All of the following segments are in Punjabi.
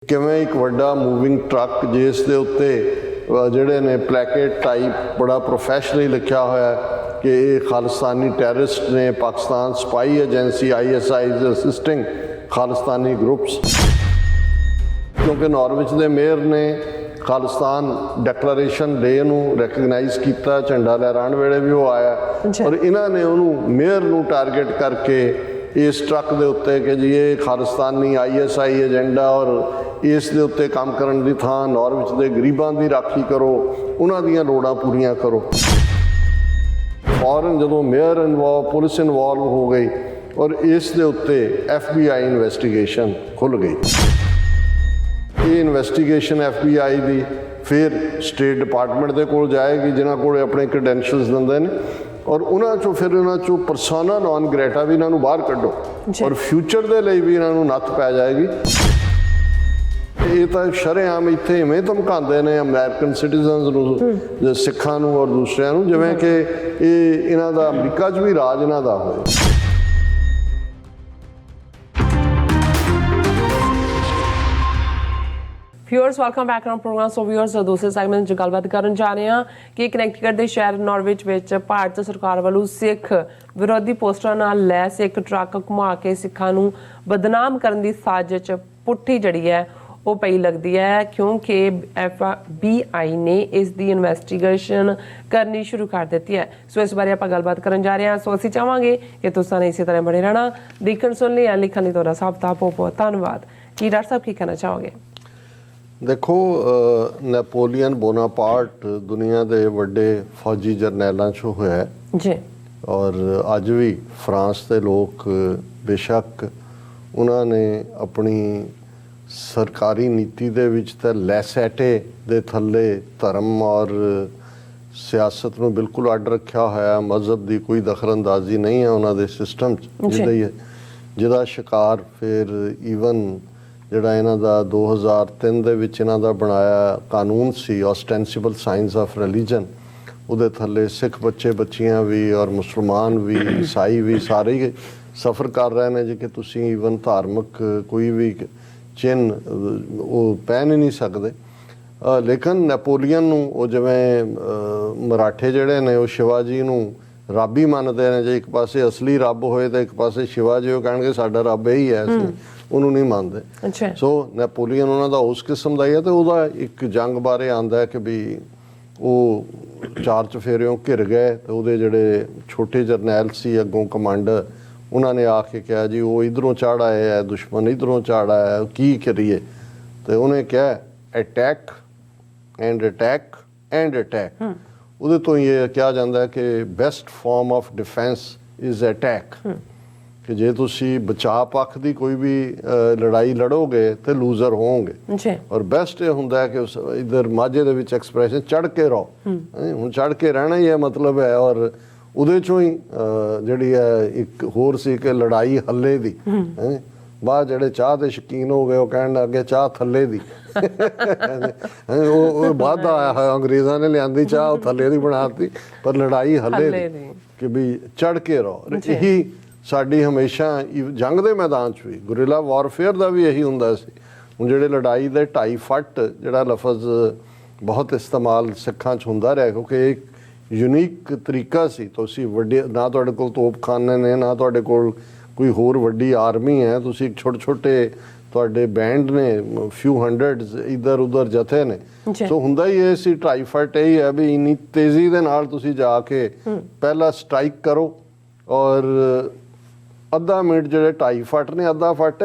ਕਿਵੇਂ ਇੱਕ ਵੱਡਾ ਮੂਵਿੰਗ ਟਰੱਕ ਜਿਸ ਦੇ ਉੱਤੇ ਜਿਹੜੇ ਨੇ ਪਲੈਕੇਟ ਟਾਈਪ ਬੜਾ ਪ੍ਰੋਫੈਸ਼ਨਲੀ ਲਿਖਿਆ ਹੋਇਆ ਕਿ ਇਹ ਖਾਲਿਸਤਾਨੀ ਟੈਰਰਿਸਟ ਨੇ, Pakistan spy agency ISI is assisting Khalistani groups. ਕਿਉਂਕਿ ਨਾਰਵਿਚ ਦੇ ਮੇਅਰ ਨੇ ਖਾਲਿਸਤਾਨ ਡੈਕਲੇਰੇਸ਼ਨ ਡੇ ਨੂੰ ਰੈਕਗਨਾਈਜ਼ ਕੀਤਾ, ਝੰਡਾ ਲਹਿਰਾਉਣ ਵੇਲੇ ਵੀ ਉਹ ਆਇਆ ਔਰ ਇਹਨਾਂ ਨੇ ਉਹਨੂੰ ਮੇਅਰ ਨੂੰ ਟਾਰਗੇਟ ਕਰਕੇ ਇਸ ਟਰੱਕ ਦੇ ਉੱਤੇ ਕਿ ਜੀ ਇਹ ਖਾਲਿਸਤਾਨੀ ISI ਏਜੰਡਾ ਔਰ ਇਸ ਦੇ ਉੱਤੇ ਕੰਮ ਕਰਨ ਦੀ ਥਾਂ ਨਾਰਵਿਚ ਦੇ ਗਰੀਬਾਂ ਦੀ ਰਾਖੀ ਕਰੋ, ਉਹਨਾਂ ਦੀਆਂ ਲੋੜਾਂ ਪੂਰੀਆਂ ਕਰੋ। ਫੌਰਨ ਜਦੋਂ ਮੇਅਰ ਇਨਵੋਲਵ, ਪੁਲਿਸ ਇਨਵੋਲਵ ਹੋ ਗਈ ਔਰ ਇਸ ਦੇ ਉੱਤੇ FBI ਇਨਵੈਸਟੀਗੇਸ਼ਨ ਖੁੱਲ੍ਹ ਗਈ। ਇਹ ਇਨਵੈਸਟੀਗੇਸ਼ਨ FBI ਦੀ ਫਿਰ ਸਟੇਟ ਡਿਪਾਰਟਮੈਂਟ ਦੇ ਕੋਲ ਜਾਏਗੀ ਜਿਨ੍ਹਾਂ ਕੋਲ ਆਪਣੇ ਕ੍ਰੈਡੈਂਸ਼ੀਅਲਸ ਦਿੰਦੇ ਨੇ ਔਰ ਉਹਨਾਂ 'ਚੋਂ ਫਿਰ ਇਹਨਾਂ 'ਚੋਂ ਪਰਸੋਨਾ ਨੋਨ ਗ੍ਰੇਟਾ ਵੀ ਇਹਨਾਂ ਨੂੰ ਬਾਹਰ ਕੱਢੋ ਔਰ ਫਿਊਚਰ ਦੇ ਲਈ ਵੀ ਇਹਨਾਂ ਨੂੰ ਨੱਥ ਪੈ ਜਾਏਗੀ। ਇਹ ਤਾਂ ਸ਼ਰੇਆਮ ਇੱਥੇ ਇਵੇਂ ਧਮਕਾਉਂਦੇ ਨੇ ਅਮਰੀਕਨ ਸਿਟੀਜ਼ਨਸ ਨੂੰ, ਸਿੱਖਾਂ ਨੂੰ ਔਰ ਦੂਸਰਿਆਂ ਨੂੰ, ਜਿਵੇਂ ਕਿ ਇਹ ਇਹਨਾਂ ਦਾ ਅਮਰੀਕਾ 'ਚ ਵੀ ਰਾਜ ਇਹਨਾਂ ਦਾ ਹੋਵੇ। Viewers welcome back to program. So viewers ਦੂਸਰੇ ਸੈਗਮੈਂਟ 'ਚ ਗੱਲਬਾਤ ਕਰਨ ਜਾ ਰਹੇ ਹਾਂ ਕਿ ਕਨੈਕਟੀਕਟ ਦੇ ਸ਼ਹਿਰ ਨਾਰਵਿਚ ਵਿੱਚ ਭਾਰਤ ਸਰਕਾਰ ਵੱਲੋਂ ਸਿੱਖ ਵਿਰੋਧੀ ਪੋਸਟਰਾਂ ਨਾਲ ਲੈਸ ਇੱਕ ਟਰੱਕ ਘੁਮਾ ਕੇ ਸਿੱਖਾਂ ਨੂੰ ਬਦਨਾਮ ਕਰਨ ਦੀ ਸਾਜ਼ਿਸ਼ ਪੁੱਠੀ ਜਿਹੜੀ ਹੈ ਉਹ ਪਈ ਲੱਗਦੀ ਹੈ, ਕਿਉਂਕਿ FBI ਨੇ ਇਸ ਦੀ ਇਨਵੈਸਟੀਗੇਸ਼ਨ ਕਰਨੀ ਸ਼ੁਰੂ ਕਰ ਦਿੱਤੀ ਹੈ। ਸੋ ਇਸ ਬਾਰੇ ਆਪਾਂ ਗੱਲਬਾਤ ਕਰਨ ਜਾ ਰਹੇ ਹਾਂ। ਸੋ ਅਸੀਂ ਚਾਹਾਂਗੇ ਕਿ ਤੁਸੀਂ ਇਸੇ ਤਰ੍ਹਾਂ ਬਣੇ ਰਹਿਣਾ। ਦੇਖਣ ਸੁਣ ਲਈ ਲਿਖਣ ਲਈ ਤੁਹਾਡਾ ਸਭ ਦਾ ਬਹੁਤ ਬਹੁਤ ਧੰਨਵਾਦ। ਕੀ ਡਾਕਟਰ ਸਾਹਿਬ ਕੀ ਕਹਿਣਾ ਚਾਹੋਗੇ? ਦੇਖੋ, ਨੈਪੋਲੀਅਨ ਬੋਨਾਪਾਰਟ ਦੁਨੀਆ ਦੇ ਵੱਡੇ ਫੌਜੀ ਜਰਨੈਲਾਂ 'ਚੋਂ ਹੋਇਆ ਜੀ ਔਰ ਅੱਜ ਵੀ ਫਰਾਂਸ ਦੇ ਲੋਕ ਬੇਸ਼ੱਕ ਉਹਨਾਂ ਨੇ ਆਪਣੀ ਸਰਕਾਰੀ ਨੀਤੀ ਦੇ ਵਿੱਚ ਤਾਂ ਲੈਸੈਟੇ ਦੇ ਥੱਲੇ ਧਰਮ ਔਰ ਸਿਆਸਤ ਨੂੰ ਬਿਲਕੁਲ ਅੱਡ ਰੱਖਿਆ ਹੋਇਆ, ਮਜ਼ਹਬ ਦੀ ਕੋਈ ਦਖਲਅੰਦਾਜ਼ੀ ਨਹੀਂ ਹੈ ਉਹਨਾਂ ਦੇ ਸਿਸਟਮ 'ਚ, ਜਿਹਦਾ ਸ਼ਿਕਾਰ ਫਿਰ ਈਵਨ ਜਿਹੜਾ ਇਹਨਾਂ ਦਾ 2003 ਦੇ ਵਿੱਚ ਇਹਨਾਂ ਦਾ ਬਣਾਇਆ ਕਾਨੂੰਨ ਸੀ ਔਸਟੈਂਸੀਬਲ ਸਾਈਨਸ ਆਫ ਰਿਲੀਜਨ, ਉਹਦੇ ਥੱਲੇ ਸਿੱਖ ਬੱਚੇ ਬੱਚੀਆਂ ਵੀ ਔਰ ਮੁਸਲਮਾਨ ਵੀ ਈਸਾਈ ਵੀ ਸਾਰੇ ਹੀ ਸਫਰ ਕਰ ਰਹੇ ਨੇ ਜੀ ਕਿ ਤੁਸੀਂ ਈਵਨ ਧਾਰਮਿਕ ਕੋਈ ਵੀ ਚਿੰਨ੍ਹ ਉਹ ਪਹਿਨ ਹੀ ਨਹੀਂ ਸਕਦੇ। ਲੇਕਿਨ ਨੈਪੋਲੀਅਨ ਨੂੰ ਉਹ ਜਿਵੇਂ ਮਰਾਠੇ ਜਿਹੜੇ ਨੇ ਉਹ ਸ਼ਿਵਾਜੀ ਨੂੰ ਰੱਬ ਹੀ ਮੰਨਦੇ ਨੇ, ਜੇ ਇੱਕ ਪਾਸੇ ਅਸਲੀ ਰੱਬ ਹੋਏ ਤਾਂ ਇੱਕ ਪਾਸੇ ਸ਼ਿਵਾਜੀ, ਉਹ ਕਹਿਣਗੇ ਸਾਡਾ ਰੱਬ ਇਹੀ ਹੈ, ਅਸੀਂ ਉਹਨੂੰ ਨਹੀਂ ਮੰਨਦੇ। ਸੋ ਨੈਪੋਲੀਅਨ ਉਹਨਾਂ ਦਾ ਉਸ ਕਿਸਮ ਦਾ ਹੀ ਹੈ। ਤੇ ਉਹਦਾ ਇੱਕ ਜੰਗ ਬਾਰੇ ਆਉਂਦਾ ਕਿ ਵੀ ਉਹ 4 ਚੁਫੇਰਿਓਂ ਘਿਰ ਗਏ ਤੇ ਉਹਦੇ ਜਿਹੜੇ ਛੋਟੇ ਜਰਨੈਲ ਸੀ ਅੱਗੋਂ ਕਮਾਂਡਰ, ਉਹਨਾਂ ਨੇ ਆ ਕੇ ਕਿਹਾ ਜੀ ਉਹ ਇੱਧਰੋਂ ਚੜ੍ਹ ਆਏ ਹੈ, ਦੁਸ਼ਮਣ ਇੱਧਰੋਂ ਚੜ੍ਹ ਆਇਆ, ਕੀ ਕਰੀਏ? ਤੇ ਉਹਨੇ ਕਿਹਾ attack and attack and attack. ਉਹਦੇ ਤੋਂ ਇਹ ਕਿਹਾ ਜਾਂਦਾ ਕਿ best farm of defence is attack, ਕਿ ਜੇ ਤੁਸੀਂ ਬਚਾਅ ਪੱਖ ਦੀ ਕੋਈ ਵੀ ਲੜਾਈ ਲੜੋਗੇ ਤੇ ਲੂਜ਼ਰ ਹੋਵੋਗੇ ਔਰ ਬੈਸਟ ਇਹ ਹੁੰਦਾ ਕਿ ਇੱਧਰ ਮਾਝੇ ਦੇ ਵਿੱਚ ਐਕਸਪ੍ਰੈਸ਼ਨ ਚੜ੍ਹ ਕੇ ਰਹੋ। ਹੁਣ ਚੜ੍ਹ ਕੇ ਰਹਿਣਾ ਹੀ ਹੈ ਮਤਲਬ ਹੈ। ਔਰ ਉਹਦੇ 'ਚੋਂ ਹੀ ਜਿਹੜੀ ਹੈ ਇੱਕ ਹੋਰ ਸੀ ਕਿ ਲੜਾਈ ਹੱਲੇ ਦੀ। ਬਾਅਦ ਜਿਹੜੇ ਚਾਹ ਦੇ ਸ਼ੌਕੀਨ ਹੋ ਗਏ ਉਹ ਕਹਿਣ ਲੱਗੇ ਚਾਹ ਥੱਲੇ ਦੀ। ਉਹ ਬਾਅਦ ਦਾ ਆਇਆ ਹੋਇਆ, ਅੰਗਰੇਜ਼ਾਂ ਨੇ ਲਿਆਂਦੀ ਚਾਹ, ਉਹ ਥੱਲੇ ਦੀ ਬਣਾਤੀ, ਪਰ ਲੜਾਈ ਹੱਲੇ ਦੀ ਕਿ ਵੀ ਚੜ੍ਹ ਕੇ ਰਹੋ। ਇਹੀ ਸਾਡੀ ਹਮੇਸ਼ਾ ਜੰਗ ਦੇ ਮੈਦਾਨ 'ਚ ਵੀ ਗੁਰੀਲਾ ਵਾਰਫੇਅਰ ਦਾ ਵੀ ਇਹੀ ਹੁੰਦਾ ਸੀ। ਹੁਣ ਜਿਹੜੇ ਲੜਾਈ ਦੇ 2.5 ਫੁੱਟ ਜਿਹੜਾ ਲਫ਼ਜ਼ ਬਹੁਤ ਇਸਤੇਮਾਲ ਸਿੱਖਾਂ 'ਚ ਹੁੰਦਾ ਰਿਹਾ, ਕਿਉਂਕਿ ਇੱਕ ਯੂਨੀਕ ਤਰੀਕਾ ਸੀ। ਤੁਸੀਂ ਵੱਡੇ ਨਾ ਤੁਹਾਡੇ ਕੋਲ ਤੋਪਖਾਨੇ ਨੇ, ਨਾ ਤੁਹਾਡੇ ਕੋਲ ਕੋਈ ਹੋਰ ਵੱਡੀ ਆਰਮੀ ਹੈ, ਤੁਸੀਂ ਛੋਟੇ ਛੋਟੇ ਤੁਹਾਡੇ ਬੈਂਡ ਨੇ, ਫਿਊ ਹੰਡਰਡਸ ਇੱਧਰ ਉੱਧਰ ਜਥੇ ਨੇ। ਸੋ ਹੁੰਦਾ ਹੀ ਇਹ ਸੀ 2.5 ਫੁੱਟ ਇਹ ਹੈ ਵੀ ਇੰਨੀ ਤੇਜ਼ੀ ਦੇ ਨਾਲ ਤੁਸੀਂ ਜਾ ਕੇ ਪਹਿਲਾਂ ਸਟ੍ਰਾਈਕ ਕਰੋ ਔਰ ਅੱਧਾ ਮਿੰਟ ਜਿਹੜੇ 2.5 ਫੁੱਟ ਨੇ, ਅੱਧਾ ਫੁੱਟ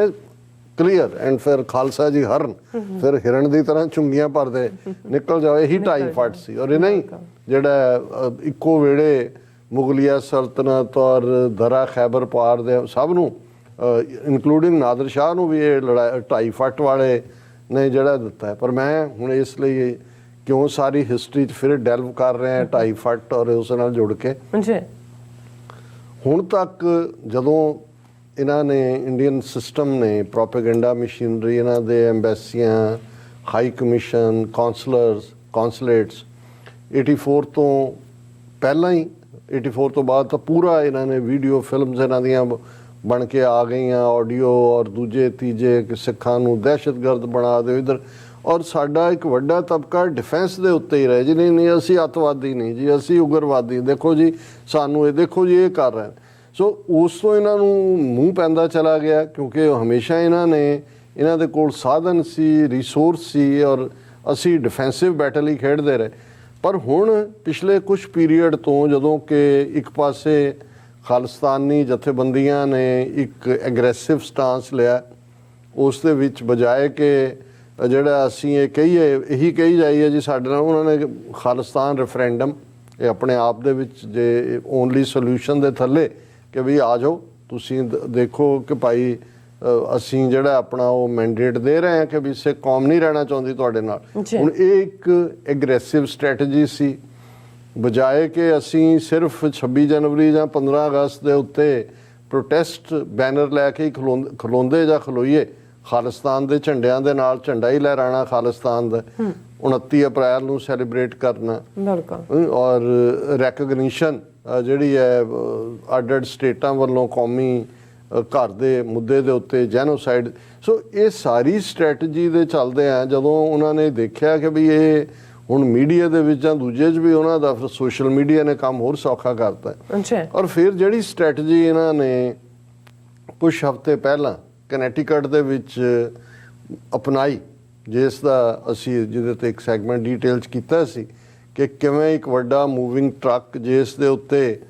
ਕਲੀਅਰ ਐਂਡ ਫਿਰ ਖਾਲਸਾ ਜੀ ਹਰਨ, ਫਿਰ ਹਿਰਨ ਦੀ ਤਰ੍ਹਾਂ ਚੁੰਗੀਆਂ ਭਰਦੇ ਨਿਕਲ ਜਾਓ। ਇਹੀ 2.5 ਫੁੱਟ ਸੀ। ਔਰ ਇਹ ਨਹੀਂ ਜਿਹੜਾ ਇੱਕੋ ਵੇੜੇ ਮੁਗਲੀਆ ਸਲਤਨਤ ਔਰ ਦਰਾ ਖੈਬਰ ਪਾਰ ਦੇ ਸਭ ਨੂੰ ਇਨਕਲੂਡਿੰਗ ਨਾਦਰ ਸ਼ਾਹ ਨੂੰ ਵੀ ਇਹ ਲੜਾਈ 2.5 ਫੁੱਟ ਵਾਲੇ ਨੇ ਜਿਹੜਾ ਦਿੱਤਾ ਹੈ। ਪਰ ਮੈਂ ਹੁਣ ਇਸ ਲਈ ਕਿਉਂ ਸਾਰੀ ਹਿਸਟਰੀ 'ਚ ਫਿਰ ਡੈਲਵ ਕਰ ਰਿਹਾ 2.5 ਫੁੱਟ ਔਰ ਉਸ ਨਾਲ ਜੁੜ ਕੇ ਹੁਣ ਤੱਕ ਜਦੋਂ ਇਹਨਾਂ ਨੇ ਇੰਡੀਅਨ ਸਿਸਟਮ ਨੇ ਪ੍ਰੋਪੇਗੈਂਡਾ ਮਸ਼ੀਨਰੀ, ਇਹਨਾਂ ਦੇ ਐਮਬੈਸੀਆਂ, ਹਾਈ ਕਮਿਸ਼ਨ, ਕੌਂਸਲੇਟਸ 84 ਤੋਂ ਪਹਿਲਾਂ ਹੀ 84 ਤੋਂ ਬਾਅਦ ਤਾਂ ਪੂਰਾ ਇਹਨਾਂ ਨੇ ਵੀਡੀਓ ਫਿਲਮਸ ਇਹਨਾਂ ਦੀਆਂ ਬਣ ਕੇ ਆ ਗਈਆਂ, ਆਡੀਓ ਔਰ ਦੂਜੇ ਤੀਜੇ ਕਿ ਸਿੱਖਾਂ ਨੂੰ ਦਹਿਸ਼ਤਗਰਦ ਬਣਾ ਦਿਓ ਇੱਧਰ। ਔਰ ਸਾਡਾ ਇੱਕ ਵੱਡਾ ਤਬਕਾ ਡਿਫੈਂਸ ਦੇ ਉੱਤੇ ਹੀ ਰਹੇ ਜੀ, ਨਹੀਂ ਅਸੀਂ ਅੱਤਵਾਦੀ ਨਹੀਂ ਜੀ, ਅਸੀਂ ਉਗਰਵਾਦੀ, ਦੇਖੋ ਜੀ ਸਾਨੂੰ ਇਹ ਦੇਖੋ ਜੀ ਇਹ ਕਰ ਰਹੇ। ਸੋ ਉਸ ਤੋਂ ਇਹਨਾਂ ਨੂੰ ਮੂੰਹ ਪੈਂਦਾ ਚਲਾ ਗਿਆ, ਕਿਉਂਕਿ ਹਮੇਸ਼ਾ ਇਹਨਾਂ ਦੇ ਕੋਲ ਸਾਧਨ ਸੀ, ਰਿਸੋਰਸ ਸੀ, ਔਰ ਅਸੀਂ ਡਿਫੈਂਸਿਵ ਬੈਟਲ ਹੀ ਖੇਡਦੇ ਰਹੇ। ਪਰ ਹੁਣ ਪਿਛਲੇ ਕੁਝ ਪੀਰੀਅਡ ਤੋਂ ਜਦੋਂ ਕਿ ਇੱਕ ਪਾਸੇ ਖਾਲਿਸਤਾਨੀ ਜਥੇਬੰਦੀਆਂ ਨੇ ਇੱਕ ਐਗਰੈਸਿਵ ਸਟਾਂਸ ਲਿਆ, ਉਸ ਦੇ ਵਿੱਚ ਬਜਾਏ ਕਿ ਜਿਹੜਾ ਅਸੀਂ ਇਹ ਇਹੀ ਕਹੀ ਜਾਈਏ ਜੀ ਸਾਡੇ ਨਾਲ ਉਹਨਾਂ ਨੇ ਖਾਲਿਸਤਾਨ ਰੈਫਰੈਂਡਮ ਇਹ ਆਪਣੇ ਆਪ ਦੇ ਵਿੱਚ ਜੇ ਓਨਲੀ ਸੋਲੂਸ਼ਨ ਦੇ ਥੱਲੇ ਕਿ ਵੀ ਆ ਜਾਓ ਤੁਸੀਂ ਦੇਖੋ ਕਿ ਭਾਈ ਅਸੀਂ ਜਿਹੜਾ ਆਪਣਾ ਉਹ ਮੈਂਡੇਟ ਦੇ ਰਹੇ ਹਾਂ ਕਿ ਵੀ ਸਿੱਖ ਕੌਮ ਨਹੀਂ ਰਹਿਣਾ ਚਾਹੁੰਦੀ ਤੁਹਾਡੇ ਨਾਲ। ਹੁਣ ਇਹ ਇੱਕ ਐਗਰੈਸਿਵ ਸਟ੍ਰੈਟਜੀ ਸੀ, ਬਜਾਏ ਕਿ ਅਸੀਂ ਸਿਰਫ 26 ਜਨਵਰੀ ਜਾਂ 15 ਅਗਸਤ ਦੇ ਉੱਤੇ ਪ੍ਰੋਟੈਸਟ ਬੈਨਰ ਲੈ ਕੇ ਖਲੋਂਦੇ ਜਾਂ ਖਲੋਈਏ ਖਾਲਿਸਤਾਨ ਦੇ ਝੰਡਿਆਂ ਦੇ ਨਾਲ, ਝੰਡਾ ਹੀ ਲਹਿਰਾਣਾ ਖਾਲਿਸਤਾਨ ਦਾ, 29 ਅਪ੍ਰੈਲ ਨੂੰ ਸੈਲੀਬ੍ਰੇਟ ਕਰਨਾ ਔਰ ਰੈਕਗਨੀਸ਼ਨ ਜਿਹੜੀ ਹੈ ਅੱਡ-ਅੱਡ ਸਟੇਟਾਂ ਵੱਲੋਂ ਕੌਮੀ ਘਰ ਦੇ ਮੁੱਦੇ ਦੇ ਉੱਤੇ ਜੈਨੋਸਾਈਡ। ਸੋ ਇਹ ਸਾਰੀ ਸਟ੍ਰੈਟਜੀ ਦੇ ਚੱਲਦੇ ਆ ਜਦੋਂ ਉਹਨਾਂ ਨੇ ਦੇਖਿਆ ਕਿ ਵੀ ਇਹ ਹੁਣ ਮੀਡੀਆ ਦੇ ਵਿੱਚ ਜਾਂ ਦੂਜੇ 'ਚ ਵੀ ਉਹਨਾਂ ਦਾ ਸੋਸ਼ਲ ਮੀਡੀਆ ਨੇ ਕੰਮ ਹੋਰ ਸੌਖਾ ਕਰਤਾ। ਔਰ ਫਿਰ ਜਿਹੜੀ ਸਟ੍ਰੈਟਜੀ ਇਹਨਾਂ ਨੇ ਕੁਝ ਹਫ਼ਤੇ ਪਹਿਲਾਂ ਕਨੈਟੀਕਟ ਦੇ ਵਿੱਚ ਅਪਣਾਈ, ਜਿਸ ਦਾ ਅਸੀਂ ਜਿਹਦੇ ਤੇ ਇੱਕ ਸੈਗਮੈਂਟ ਡਿਟੇਲ 'ਚ ਕੀਤਾ ਸੀ ਕਿ ਕਿਵੇਂ ਇੱਕ ਵੱਡਾ ਮੂਵਿੰਗ ਟਰੱਕ ਜਿਸ ਦੇ ਉੱਤੇ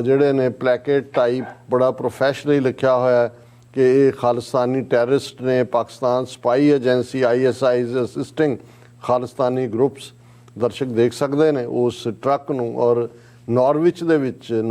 ਜਿਹੜੇ ਨੇ ਪਲੈਕੇਟ ਟਾਈਪ ਬੜਾ ਪ੍ਰੋਫੈਸ਼ਨਲੀ ਲਿਖਿਆ ਹੋਇਆ ਕਿ ਇਹ ਖਾਲਿਸਤਾਨੀ ਟੈਰਰਿਸਟ ਨੇ, Pakistan spy agency ISI is assisting Khalistani groups, ਦਰਸ਼ਕ ਦੇਖ ਸਕਦੇ ਨੇ ਉਸ ਟਰੱਕ ਨੂੰ। ਔਰ ਨਾਰਵਿਚ ਦੇ ਵਿੱਚ,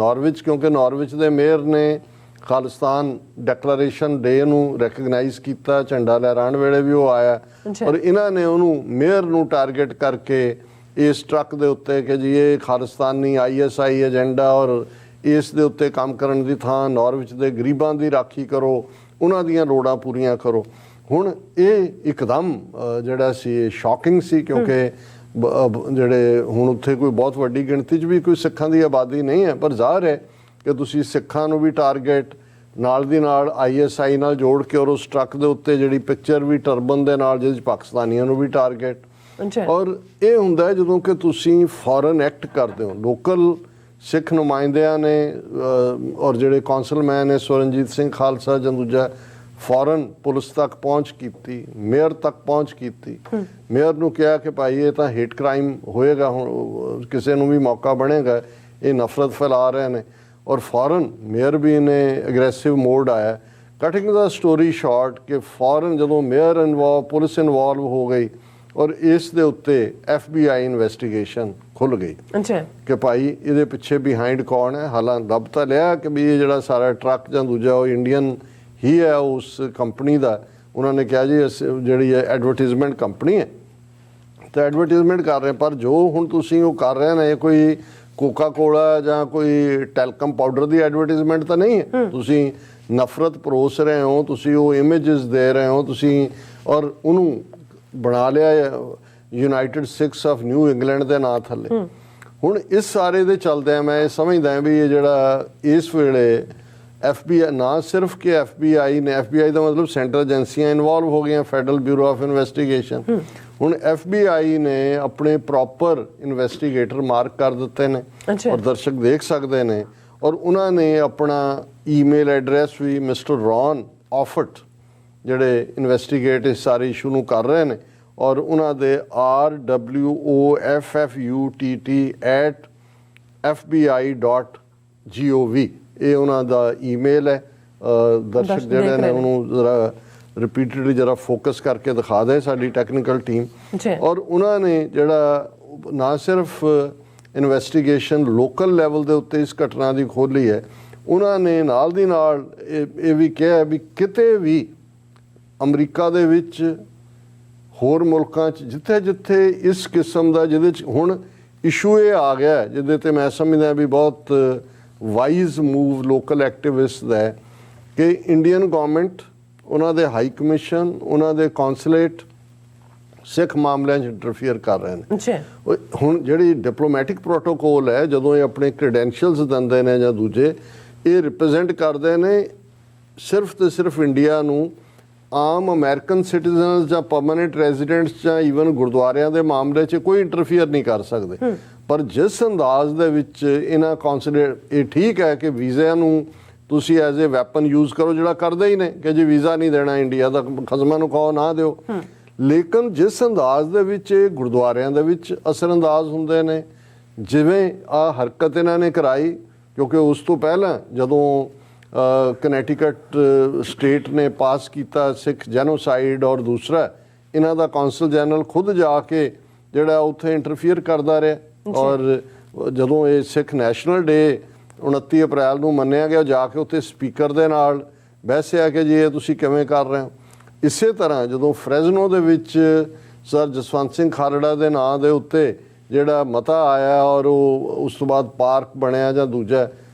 ਕਿਉਂਕਿ ਨਾਰਵਿਚ ਦੇ ਮੇਅਰ ਨੇ ਖਾਲਿਸਤਾਨ ਡੈਕਲੇਰੇਸ਼ਨ ਡੇ ਨੂੰ ਰੈਕਗਨਾਈਜ਼ ਕੀਤਾ, ਝੰਡਾ ਲਹਿਰਾਉਣ ਵੇਲੇ ਵੀ ਉਹ ਆਇਆ ਔਰ ਇਹਨਾਂ ਨੇ ਉਹਨੂੰ ਮੇਅਰ ਨੂੰ ਟਾਰਗੇਟ ਕਰਕੇ ਇਸ ਟਰੱਕ ਦੇ ਉੱਤੇ ਕਿ ਜੀ ਇਹ ਖਾਲਿਸਤਾਨੀ ISI ਏਜੰਡਾ ਔਰ ਇਸ ਦੇ ਉੱਤੇ ਕੰਮ ਕਰਨ ਦੀ ਥਾਂ ਨਾਰਵਿਚ ਦੇ ਗਰੀਬਾਂ ਦੀ ਰਾਖੀ ਕਰੋ, ਉਹਨਾਂ ਦੀਆਂ ਲੋੜਾਂ ਪੂਰੀਆਂ ਕਰੋ। ਹੁਣ ਇਹ ਇੱਕਦਮ ਜਿਹੜਾ ਸੀ ਸ਼ੌਕਿੰਗ ਸੀ, ਕਿਉਂਕਿ ਜਿਹੜੇ ਹੁਣ ਉੱਥੇ ਕੋਈ ਬਹੁਤ ਵੱਡੀ ਗਿਣਤੀ 'ਚ ਵੀ ਕੋਈ ਸਿੱਖਾਂ ਦੀ ਆਬਾਦੀ ਨਹੀਂ ਹੈ, ਪਰ ਜ਼ਾਹਰ ਹੈ ਕਿ ਤੁਸੀਂ ਸਿੱਖਾਂ ਨੂੰ ਵੀ ਟਾਰਗੇਟ ਨਾਲ ਦੀ ਨਾਲ ISI ਨਾਲ ਜੋੜ ਕੇ ਔਰ ਉਸ ਟਰੱਕ ਦੇ ਉੱਤੇ ਜਿਹੜੀ ਪਿਕਚਰ ਵੀ ਟਰਬਨ ਦੇ ਨਾਲ ਜਿਹਦੇ 'ਚ ਪਾਕਿਸਤਾਨੀਆਂ ਨੂੰ ਵੀ ਟਾਰਗੇਟ। ਔਰ ਇਹ ਹੁੰਦਾ ਜਦੋਂ ਕਿ ਤੁਸੀਂ ਫੋਰਨ ਐਕਟ ਕਰਦੇ ਹੋ। ਲੋਕਲ ਸਿੱਖ ਨੁਮਾਇੰਦਿਆਂ ਨੇ ਔਰ ਜਿਹੜੇ ਕੌਂਸਲਮੈਨ ਨੇ ਸਵਰਨਜੀਤ ਸਿੰਘ ਖਾਲਸਾ ਜਾਂ ਦੂਜਾ ਫੋਰਨ ਪੁਲਿਸ ਤੱਕ ਪਹੁੰਚ ਕੀਤੀ, ਮੇਅਰ ਤੱਕ ਪਹੁੰਚ ਕੀਤੀ, ਮੇਅਰ ਨੂੰ ਕਿਹਾ ਕਿ ਭਾਈ ਇਹ ਤਾਂ ਹੇਟ ਕ੍ਰਾਈਮ ਹੋਏਗਾ, ਹੁਣ ਕਿਸੇ ਨੂੰ ਵੀ ਮੌਕਾ ਬਣੇਗਾ, ਇਹ ਨਫ਼ਰਤ ਫੈਲਾ ਰਹੇ ਨੇ। ਔਰ ਫੌਰਨ ਮੇਅਰ ਵੀ ਨੇ ਐਗਰੈਸਿਵ ਮੋਡ ਆਇਆ। ਕਟਿੰਗ ਦਾ ਸਟੋਰੀ ਸ਼ਾਰਟ ਕਿ ਫੌਰਨ ਜਦੋਂ ਮੇਅਰ ਪੁਲਿਸ ਇਨਵੋਲਵ ਹੋ ਗਈ ਔਰ ਇਸ ਦੇ ਉੱਤੇ FBI ਇਨਵੈਸਟੀਗੇਸ਼ਨ ਖੁੱਲ ਗਈ ਕਿ ਭਾਈ ਇਹਦੇ ਪਿੱਛੇ ਬਿਹਾਈਂਡ ਕੌਣ ਹੈ। ਹਾਲਾਂ ਲੱਭ ਤਾਂ ਲਿਆ ਕਿ ਵੀ ਇਹ ਜਿਹੜਾ ਸਾਰਾ ਟਰੱਕ ਜਾਂ ਦੂਜਾ ਉਹ ਇੰਡੀਅਨ ਹੀ ਹੈ ਉਸ ਕੰਪਨੀ ਦਾ। ਉਹਨਾਂ ਨੇ ਕਿਹਾ ਜੀ ਜਿਹੜੀ ਹੈ ਐਡਵਰਟੀਜ਼ਮੈਂਟ ਕੰਪਨੀ ਹੈ ਤਾਂ ਐਡਵਰਟੀਜ਼ਮੈਂਟ ਕਰ ਰਹੇ, ਪਰ ਜੋ ਹੁਣ ਤੁਸੀਂ ਉਹ ਕਰ ਰਹੇ ਨੇ ਕੋਈ ਕੋਕਾ ਕੋਲਾ ਜਾਂ ਕੋਈ ਟੈਲਕਮ ਪਾਊਡਰ ਦੀ ਐਡਵਰਟੀਜ਼ਮੈਂਟ ਤਾਂ ਨਹੀਂ ਹੈ। ਤੁਸੀਂ ਨਫ਼ਰਤ ਪਰੋਸ ਰਹੇ ਹੋ, ਤੁਸੀਂ ਉਹ ਇਮੇਜਸ ਦੇ ਰਹੇ ਹੋ ਤੁਸੀਂ, ਔਰ ਉਹਨੂੰ ਬਣਾ ਲਿਆ United Sikhs of new England ਦੇ ਨਾਂ ਥੱਲੇ। ਹੁਣ ਇਸ ਸਾਰੇ ਦੇ ਚੱਲਦਿਆਂ ਮੈਂ ਇਹ ਸਮਝਦਾ ਵੀ ਇਹ ਜਿਹੜਾ ਇਸ ਵੇਲੇ FBI ਨਾ ਸਿਰਫ ਕਿ FBI ਨੇ, FBI ਦਾ ਮਤਲਬ ਸੈਂਟਰਲ ਏਜੰਸੀਆਂ ਇਨਵੋਲਵ ਹੋ ਗਈਆਂ, ਫੈਡਰਲ ਬਿਊਰੋ ਆਫ ਇਨਵੈਸਟੀਗੇਸ਼ਨ। ਹੁਣ FBI ਨੇ ਆਪਣੇ ਪ੍ਰੋਪਰ ਇਨਵੈਸਟੀਗੇਟਰ ਮਾਰਕ ਕਰ ਦਿੱਤੇ ਨੇ ਔਰ ਦਰਸ਼ਕ ਦੇਖ ਸਕਦੇ ਨੇ। ਔਰ ਉਹਨਾਂ ਨੇ ਆਪਣਾ ਈਮੇਲ ਐਡਰੈਸ ਵੀ ਮਿਸਟਰ ਰੌਨ ਆਫਟ ਜਿਹੜੇ ਇਨਵੈਸਟੀਗੇਟ ਇਸ ਸਾਰੇ ਇਸ਼ੂ ਨੂੰ ਕਰ ਰਹੇ ਨੇ ਔਰ ਉਹਨਾਂ ਦੇ RWOFFUTT@fbi.gov ਇਹ ਉਹਨਾਂ ਦਾ ਈਮੇਲ ਹੈ। ਦਰਸ਼ਕ ਜਿਹੜੇ ਨੇ ਉਹਨੂੰ ਜ਼ਰਾ ਰਿਪੀਟਡਲੀ ਜਰਾ ਫੋਕਸ ਕਰਕੇ ਦਿਖਾ ਦੇ ਸਾਡੀ ਟੈਕਨੀਕਲ ਟੀਮ। ਔਰ ਉਹਨਾਂ ਨੇ ਜਿਹੜਾ ਨਾ ਸਿਰਫ ਇਨਵੈਸਟੀਗੇਸ਼ਨ ਲੋਕਲ ਲੈਵਲ ਦੇ ਉੱਤੇ ਇਸ ਘਟਨਾ ਦੀ ਖੋਲ੍ਹੀ ਹੈ, ਉਹਨਾਂ ਨੇ ਨਾਲ ਦੀ ਨਾਲ ਇਹ ਵੀ ਕਿਹਾ ਵੀ ਕਿਤੇ ਵੀ ਅਮਰੀਕਾ ਦੇ ਵਿੱਚ ਹੋਰ ਮੁਲਕਾਂ 'ਚ ਜਿੱਥੇ ਜਿੱਥੇ ਇਸ ਕਿਸਮ ਦਾ ਜਿਹਦੇ 'ਚ ਹੁਣ ਇਸ਼ੂ ਇਹ ਆ ਗਿਆ ਜਿਹਦੇ 'ਤੇ ਮੈਂ ਸਮਝਦਾ ਵੀ ਬਹੁਤ ਵਾਈਜ਼ ਮੂਵ ਲੋਕਲ ਐਕਟਿਵਿਸਟ ਦਾ ਹੈ ਕਿ ਇੰਡੀਅਨ ਗੌਰਮੈਂਟ, ਉਹਨਾਂ ਦੇ ਹਾਈ ਕਮਿਸ਼ਨ, ਉਹਨਾਂ ਦੇ ਕੌਂਸੂਲੇਟ ਸਿੱਖ ਮਾਮਲਿਆਂ 'ਚ ਇੰਟਰਫੀਅਰ ਕਰ ਰਹੇ ਨੇ। ਹੁਣ ਜਿਹੜੀ ਡਿਪਲੋਮੈਟਿਕ ਪ੍ਰੋਟੋਕੋਲ ਹੈ, ਜਦੋਂ ਇਹ ਆਪਣੇ ਕ੍ਰੈਡੈਂਸ਼ੀਅਲਸ ਦਿੰਦੇ ਨੇ ਜਾਂ ਦੂਜੇ, ਇਹ ਰਿਪਰੈਜ਼ੈਂਟ ਕਰਦੇ ਨੇ ਸਿਰਫ ਤੇ ਸਿਰਫ ਇੰਡੀਆ ਨੂੰ ਆਮ ਅਮਰੀਕਨ ਸਿਟੀਜ਼ਨਸ ਜਾਂ ਪਰਮਨੈਂਟ ਰੈਜ਼ੀਡੈਂਟਸ ਜਾਂ ਈਵਨ ਗੁਰਦੁਆਰਿਆਂ ਦੇ ਮਾਮਲੇ 'ਚ ਕੋਈ ਇੰਟਰਫੀਅਰ ਨਹੀਂ ਕਰ ਸਕਦੇ। ਪਰ ਜਿਸ ਅੰਦਾਜ਼ ਦੇ ਵਿੱਚ ਇਹਨਾਂ ਕੌਂਸੂਲੇਟ, ਇਹ ਠੀਕ ਹੈ ਕਿ ਵੀਜ਼ਿਆਂ ਨੂੰ ਤੁਸੀਂ ਐਜ਼ ਏ ਵੈਪਨ ਯੂਜ਼ ਕਰੋ, ਜਿਹੜਾ ਕਰਦੇ ਹੀ ਨੇ ਕਿ ਜੇ ਵੀਜ਼ਾ ਨਹੀਂ ਦੇਣਾ ਇੰਡੀਆ ਦਾ, ਖਸਮਾਂ ਨੂੰ ਕਹੋ ਨਾ ਦਿਓ। ਲੇਕਿਨ ਜਿਸ ਅੰਦਾਜ਼ ਦੇ ਵਿੱਚ ਇਹ ਗੁਰਦੁਆਰਿਆਂ ਦੇ ਵਿੱਚ ਅਸਰਅੰਦਾਜ਼ ਹੁੰਦੇ ਨੇ, ਜਿਵੇਂ ਆ ਹਰਕਤ ਇਹਨਾਂ ਨੇ ਕਰਾਈ, ਕਿਉਂਕਿ ਉਸ ਤੋਂ ਪਹਿਲਾਂ ਜਦੋਂ ਕਨੈਟੀਕਟ ਸਟੇਟ ਨੇ ਪਾਸ ਕੀਤਾ ਸਿੱਖ ਜੈਨੋਸਾਈਡ, ਔਰ ਦੂਸਰਾ ਇਹਨਾਂ ਦਾ ਕੌਂਸਲ ਜਨਰਲ ਖੁਦ ਜਾ ਕੇ ਜਿਹੜਾ ਉੱਥੇ ਇੰਟਰਫੀਅਰ ਕਰਦਾ ਰਿਹਾ। ਔਰ ਜਦੋਂ ਇਹ ਸਿੱਖ ਨੈਸ਼ਨਲ ਡੇ 29 ਅਪ੍ਰੈਲ ਨੂੰ ਮੰਨਿਆ ਗਿਆ, ਜਾ ਕੇ ਉੱਥੇ ਸਪੀਕਰ ਦੇ ਨਾਲ ਬਹਿਸਿਆ ਕਿ ਜੀ ਇਹ ਤੁਸੀਂ ਕਿਵੇਂ ਕਰ ਰਹੇ ਹੋ। ਇਸੇ ਤਰ੍ਹਾਂ ਜਦੋਂ ਫਰੈਜ਼ਨੋ ਦੇ ਵਿੱਚ ਸਰ ਜਸਵੰਤ ਸਿੰਘ ਖਾਲੜਾ ਦੇ ਨਾਂ ਦੇ ਉੱਤੇ ਜਿਹੜਾ ਮਤਾ ਆਇਆ, ਔਰ ਉਹ ਉਸ ਤੋਂ ਬਾਅਦ ਪਾਰਕ ਬਣਿਆ, ਜਾਂ ਦੂਜਾ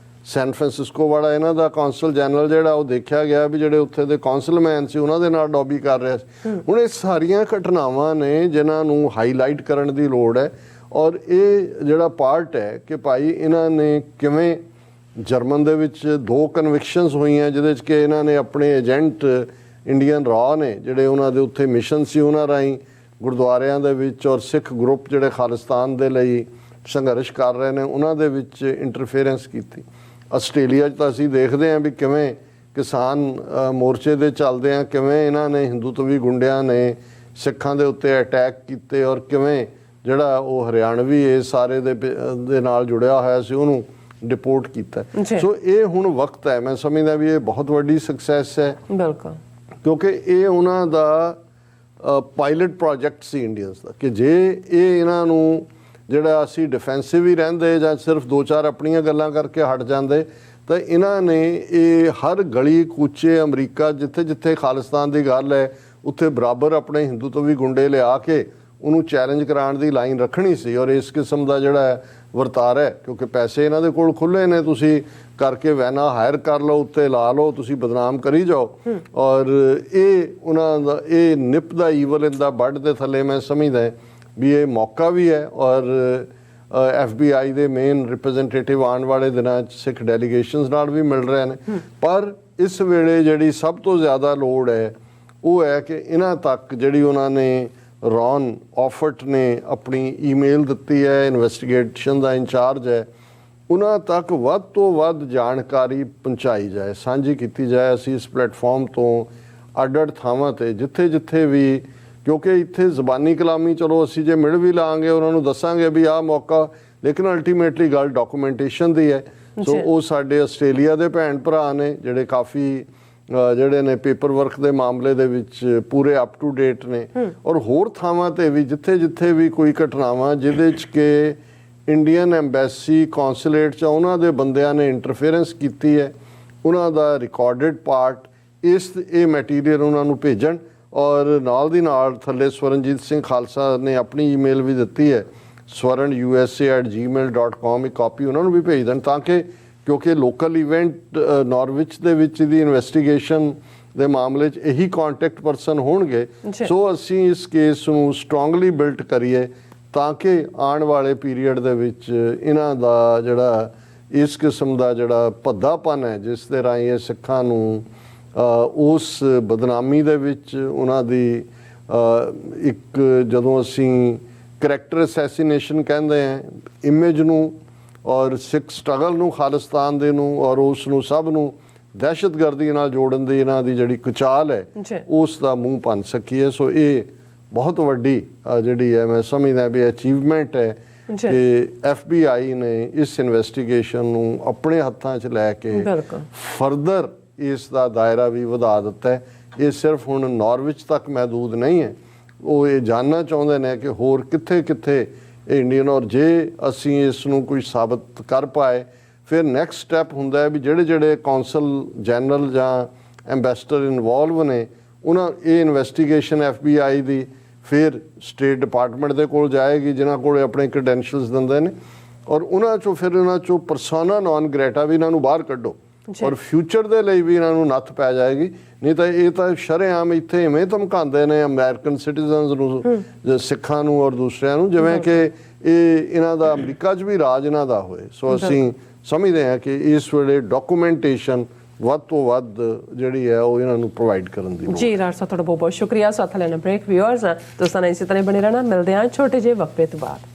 ਸੈਨ ਫਰਾਂਸਿਸਕੋ ਵਾਲਾ ਇਹਨਾਂ ਦਾ ਕੌਂਸਲ ਜਨਰਲ ਜਿਹੜਾ, ਉਹ ਦੇਖਿਆ ਗਿਆ ਵੀ ਜਿਹੜੇ ਉੱਥੇ ਦੇ ਕੌਂਸਲਮੈਨ ਸੀ ਉਹਨਾਂ ਦੇ ਨਾਲ ਡੌਬੀ ਕਰ ਰਿਹਾ ਸੀ। ਹੁਣ ਇਹ ਸਾਰੀਆਂ ਘਟਨਾਵਾਂ ਨੇ ਜਿਨ੍ਹਾਂ ਨੂੰ ਹਾਈਲਾਈਟ ਕਰਨ ਦੀ ਲੋੜ ਹੈ। ਔਰ ਇਹ ਜਿਹੜਾ ਪਾਰਟ ਹੈ ਕਿ ਭਾਈ ਇਹਨਾਂ ਨੇ ਕਿਵੇਂ ਜਰਮਨ ਦੇ ਵਿੱਚ 2 ਕਨਵਿਕਸ਼ਨਸ ਹੋਈਆਂ, ਜਿਹਦੇ 'ਚ ਕਿ ਇਹਨਾਂ ਨੇ ਆਪਣੇ ਏਜੰਟ ਇੰਡੀਅਨ ਰਾਅ ਨੇ ਜਿਹੜੇ ਉਹਨਾਂ ਦੇ ਉੱਥੇ ਮਿਸ਼ਨ ਸੀ, ਉਹਨਾਂ ਰਾਹੀਂ ਗੁਰਦੁਆਰਿਆਂ ਦੇ ਵਿੱਚ ਔਰ ਸਿੱਖ ਗਰੁੱਪ ਜਿਹੜੇ ਖਾਲਿਸਤਾਨ ਦੇ ਲਈ ਸੰਘਰਸ਼ ਕਰ ਰਹੇ ਨੇ ਉਹਨਾਂ ਦੇ ਵਿੱਚ ਇੰਟਰਫੇਰੈਂਸ ਕੀਤੀ। ਆਸਟ੍ਰੇਲੀਆ 'ਚ ਤਾਂ ਅਸੀਂ ਦੇਖਦੇ ਹਾਂ ਵੀ ਕਿਵੇਂ ਕਿਸਾਨ ਮੋਰਚੇ ਦੇ ਚੱਲਦੇ ਆ, ਕਿਵੇਂ ਇਹਨਾਂ ਨੇ ਹਿੰਦੂਤਵੀ ਗੁੰਡਿਆਂ ਨੇ ਸਿੱਖਾਂ ਦੇ ਉੱਤੇ ਅਟੈਕ ਕੀਤੇ, ਔਰ ਕਿਵੇਂ ਜਿਹੜਾ ਉਹ ਹਰਿਆਣਵੀ ਇਹ ਸਾਰੇ ਦੇ ਨਾਲ ਜੁੜਿਆ ਹੋਇਆ ਸੀ ਉਹਨੂੰ ਡਿਪੋਰਟ ਕੀਤਾ। ਸੋ ਇਹ ਹੁਣ ਵਕਤ ਹੈ, ਮੈਂ ਸਮਝਦਾ ਵੀ ਇਹ ਬਹੁਤ ਵੱਡੀ ਸਕਸੈਸ ਹੈ। ਬਿਲਕੁਲ, ਕਿਉਂਕਿ ਇਹ ਉਹਨਾਂ ਦਾ ਪਾਇਲਟ ਪ੍ਰੋਜੈਕਟ ਸੀ ਇੰਡੀਅਨਸ ਦਾ, ਕਿ ਜੇ ਇਹ ਇਹਨਾਂ ਨੂੰ ਜਿਹੜਾ ਅਸੀਂ ਡਿਫੈਂਸਿਵ ਹੀ ਰਹਿੰਦੇ ਜਾਂ ਸਿਰਫ 2-4 ਆਪਣੀਆਂ ਗੱਲਾਂ ਕਰਕੇ ਹਟ ਜਾਂਦੇ, ਤਾਂ ਇਹਨਾਂ ਨੇ ਇਹ ਹਰ ਗਲੀ ਕੂਚੇ ਅਮਰੀਕਾ ਜਿੱਥੇ ਜਿੱਥੇ ਖਾਲਿਸਤਾਨ ਦੀ ਗੱਲ ਹੈ ਉੱਥੇ ਬਰਾਬਰ ਆਪਣੇ ਹਿੰਦੂਤਵੀ ਗੁੰਡੇ ਲਿਆ ਕੇ ਉਹਨੂੰ ਚੈਲੰਜ ਕਰਾਉਣ ਦੀ ਲਾਈਨ ਰੱਖਣੀ ਸੀ। ਔਰ ਇਸ ਕਿਸਮ ਦਾ ਜਿਹੜਾ ਵਰਤਾਰਾ ਹੈ, ਕਿਉਂਕਿ ਪੈਸੇ ਇਹਨਾਂ ਦੇ ਕੋਲ ਖੁੱਲੇ ਨੇ, ਤੁਸੀਂ ਕਰਕੇ ਵੈਨਾ ਹਾਇਰ ਕਰ ਲਓ, ਉੱਤੇ ਲਾ ਲਓ, ਤੁਸੀਂ ਬਦਨਾਮ ਕਰੀ ਜਾਓ। ਔਰ ਇਹ ਉਹਨਾਂ ਦਾ ਇਹ ਨਿਪ ਦਾ ਈਵਲ ਇਨ ਦਾ ਬਡ ਦੇ ਥੱਲੇ ਮੈਂ ਸਮਝਦਾ ਵੀ ਇਹ ਮੌਕਾ ਵੀ ਹੈ। ਔਰ FBI ਦੇ ਮੇਨ ਰਿਪਰੈਜ਼ੈਂਟੇਟਿਵ ਆਉਣ ਵਾਲੇ ਦਿਨਾਂ 'ਚ ਸਿੱਖ ਡੈਲੀਗੇਸ਼ਨਸ ਨਾਲ ਵੀ ਮਿਲ ਰਹੇ ਨੇ। ਪਰ ਇਸ ਵੇਲੇ ਜਿਹੜੀ ਸਭ ਤੋਂ ਜ਼ਿਆਦਾ ਲੋੜ ਹੈ ਉਹ ਹੈ ਕਿ ਇਹਨਾਂ ਤੱਕ ਜਿਹੜੀ ਉਹਨਾਂ ਨੇ ਰੌਨ ਆਫਟ ਨੇ ਆਪਣੀ ਈਮੇਲ ਦਿੱਤੀ ਹੈ, ਇਨਵੈਸਟੀਗੇਸ਼ਨ ਦਾ ਇੰਚਾਰਜ ਹੈ, ਉਹਨਾਂ ਤੱਕ ਵੱਧ ਤੋਂ ਵੱਧ ਜਾਣਕਾਰੀ ਪਹੁੰਚਾਈ ਜਾਏ, ਸਾਂਝੀ ਕੀਤੀ ਜਾਏ। ਅਸੀਂ ਇਸ ਪਲੇਟਫਾਰਮ ਤੋਂ ਅੱਡ-ਅੱਡ ਥਾਵਾਂ 'ਤੇ ਜਿੱਥੇ ਜਿੱਥੇ ਵੀ, ਕਿਉਂਕਿ ਇੱਥੇ ਜ਼ਬਾਨੀ ਕਲਾਮੀ ਚਲੋ ਅਸੀਂ ਜੇ ਮਿਲ ਵੀ ਲਾਂਗੇ ਉਹਨਾਂ ਨੂੰ ਦੱਸਾਂਗੇ ਵੀ ਆਹ ਮੌਕਾ, ਲੇਕਿਨ ਅਲਟੀਮੇਟਲੀ ਗੱਲ ਡਾਕੂਮੈਂਟੇਸ਼ਨ ਦੀ ਹੈ। ਸੋ ਉਹ ਸਾਡੇ ਆਸਟ੍ਰੇਲੀਆ ਦੇ ਭੈਣ ਭਰਾ ਨੇ ਜਿਹੜੇ ਕਾਫੀ ਜਿਹੜੇ ਨੇ ਪੇਪਰ ਵਰਕ ਦੇ ਮਾਮਲੇ ਦੇ ਵਿੱਚ ਪੂਰੇ ਅਪ ਟੂ ਡੇਟ ਨੇ। ਔਰ ਹੋਰ ਥਾਵਾਂ 'ਤੇ ਵੀ ਜਿੱਥੇ ਜਿੱਥੇ ਵੀ ਕੋਈ ਘਟਨਾਵਾਂ ਜਿਹਦੇ 'ਚ ਕਿ ਇੰਡੀਅਨ ਐਮਬੈਸੀ ਕੌਂਸੂਲੇਟ 'ਚ ਉਹਨਾਂ ਦੇ ਬੰਦਿਆਂ ਨੇ ਇੰਟਰਫੇਰੈਂਸ ਕੀਤੀ ਹੈ, ਉਹਨਾਂ ਦਾ ਰਿਕਾਰਡਡ ਪਾਰਟ ਇਹ ਮੈਟੀਰੀਅਲ ਉਹਨਾਂ ਨੂੰ ਭੇਜਣ। ਔਰ ਨਾਲ ਦੀ ਨਾਲ ਥੱਲੇ ਸਵਰਨਜੀਤ ਸਿੰਘ ਖਾਲਸਾ ਨੇ ਆਪਣੀ ਈਮੇਲ ਵੀ ਦਿੱਤੀ ਹੈ, swaran@gmail.com, ਇੱਕ ਕਾਪੀ ਉਹਨਾਂ ਨੂੰ ਵੀ ਭੇਜ ਦੇਣ, ਤਾਂ ਕਿ ਕਿਉਂਕਿ ਲੋਕਲ ਇਵੈਂਟ ਨਾਰਵਿਚ ਦੇ ਵਿੱਚ ਦੀ ਇਨਵੈਸਟੀਗੇਸ਼ਨ ਦੇ ਮਾਮਲੇ 'ਚ ਇਹੀ ਕੰਟੈਕਟ ਪਰਸਨ ਹੋਣਗੇ। ਸੋ ਅਸੀਂ ਇਸ ਕੇਸ ਨੂੰ ਸਟਰੋਂਗਲੀ ਬਿਲਟ ਕਰੀਏ ਤਾਂ ਕਿ ਆਉਣ ਵਾਲੇ ਪੀਰੀਅਡ ਦੇ ਵਿੱਚ ਇਹਨਾਂ ਦਾ ਜਿਹੜਾ ਇਸ ਕਿਸਮ ਦਾ ਜਿਹੜਾ ਭੱਦਾਪਨ ਹੈ, ਜਿਸ ਦੇ ਰਾਹੀਂ ਇਹ ਸਿੱਖਾਂ ਨੂੰ ਉਸ ਬਦਨਾਮੀ ਦੇ ਵਿੱਚ ਉਹਨਾਂ ਦੀ ਇੱਕ, ਜਦੋਂ ਅਸੀਂ ਕਰੈਕਟਰ ਅਸੈਸੀਨੇਸ਼ਨ ਕਹਿੰਦੇ ਹਾਂ, ਇਮੇਜ ਨੂੰ ਔਰ ਸਿੱਖ ਸਟਰਗਲ ਨੂੰ, ਖਾਲਿਸਤਾਨ ਦੇ ਨੂੰ, ਔਰ ਉਸ ਨੂੰ ਸਭ ਨੂੰ ਦਹਿਸ਼ਤਗਰਦੀ ਨਾਲ ਜੋੜਨ ਦੀ ਇਹਨਾਂ ਦੀ ਜਿਹੜੀ ਕੁਚਾਲ ਹੈ ਉਸ ਦਾ ਮੂੰਹ ਭੰਨ ਸਕੀਏ। ਸੋ ਇਹ ਬਹੁਤ ਵੱਡੀ ਜਿਹੜੀ ਹੈ ਮੈਂ ਸਮਝਦਾ ਵੀ ਅਚੀਵਮੈਂਟ ਹੈ ਕਿ FBI ਨੇ ਇਸ ਇਨਵੈਸਟੀਗੇਸ਼ਨ ਨੂੰ ਆਪਣੇ ਹੱਥਾਂ 'ਚ ਲੈ ਕੇ ਫਰਦਰ ਇਸ ਦਾ ਦਾਇਰਾ ਵੀ ਵਧਾ ਦਿੱਤਾ ਹੈ। ਇਹ ਸਿਰਫ ਹੁਣ ਨਾਰਵਿਚ ਤੱਕ ਮਹਿਦੂਦ ਨਹੀਂ ਹੈ, ਉਹ ਇਹ ਜਾਣਨਾ ਚਾਹੁੰਦੇ ਨੇ ਕਿ ਹੋਰ ਕਿੱਥੇ ਕਿੱਥੇ ਇਹ ਇੰਡੀਅਨ, ਔਰ ਜੇ ਅਸੀਂ ਇਸ ਨੂੰ ਕੋਈ ਸਾਬਤ ਕਰ ਪਾਏ ਫਿਰ ਨੈਕਸਟ ਸਟੈਪ ਹੁੰਦਾ ਹੈ ਵੀ ਜਿਹੜੇ ਜਿਹੜੇ ਕੌਂਸਲ ਜਨਰਲ ਜਾਂ ਐਂਬੈਸਡਰ ਇਨਵੋਲਵ ਨੇ ਉਹਨਾਂ ਇਹ ਇਨਵੈਸਟੀਗੇਸ਼ਨ FBI ਦੀ ਫਿਰ ਸਟੇਟ ਡਿਪਾਰਟਮੈਂਟ ਦੇ ਕੋਲ ਜਾਏਗੀ, ਜਿਨ੍ਹਾਂ ਕੋਲ ਆਪਣੇ ਕ੍ਰੈਡੈਂਸ਼ੀਅਲਸ ਦਿੰਦੇ ਨੇ, ਔਰ ਉਹਨਾਂ 'ਚੋਂ ਫਿਰ ਇਹਨਾਂ 'ਚੋਂ ਪਰਸੋਨਾ ਨੌਨ ਗ੍ਰੇਟਾ ਵੀ ਇਹਨਾਂ ਨੂੰ ਬਾਹਰ ਕੱਢੋ ਔਰ ਫਿਊਚਰ ਦੇ ਲਈ ਵੀ ਇਹਨਾਂ ਨੂੰ ਨੱਥ ਪੈ ਜਾਏਗੀ। ਨਹੀਂ ਤਾਂ ਇਹ ਤਾਂ ਸ਼ਰੇਆਮ ਇੱਥੇ ਇਵੇਂ ਧਮਕਾਉਂਦੇ ਨੇ ਅਮਰੀਕਨ ਸਿਟੀਜ਼ਨਸ ਨੂੰ, ਸਿੱਖਾਂ ਨੂੰ ਔਰ ਦੂਸਰਿਆਂ ਨੂੰ, ਜਿਵੇਂ ਕਿ ਇਹ ਇਹਨਾਂ ਦਾ ਅਮਰੀਕਾ 'ਚ ਵੀ ਰਾਜ ਇਹਨਾਂ ਦਾ ਹੋਏ। ਸੋ ਅਸੀਂ ਸਮਝਦੇ ਹਾਂ ਕਿ ਇਸ ਵੇਲੇ ਡਾਕੂਮੈਂਟੇਸ਼ਨ ਵੱਧ ਤੋਂ ਵੱਧ ਜਿਹੜੀ ਹੈ ਉਹ ਇਹਨਾਂ ਨੂੰ ਪ੍ਰੋਵਾਈਡ ਕਰਨ ਦੀ ਲੋੜ ਜੀ ਰਾਜ ਸਾਹਿਬ ਤੁਹਾਡਾ ਬਹੁਤ ਬਹੁਤ ਸ਼ੁਕਰੀਆ। ਸਾਥ ਲੈਣਾ ਬ੍ਰੇਕ। ਵਿਊਅਰਸ ਦੋਸਤਾਂ ਨੇ ਇਸੇ ਤਰ੍ਹਾਂ ਬਣੇ ਰਹਿਣਾ। ਮਿਲਦੇ ਹਾਂ ਛੋਟੇ ਜਿਹੇ ਵਕਫੇ ਤੋਂ ਬਾਅਦ।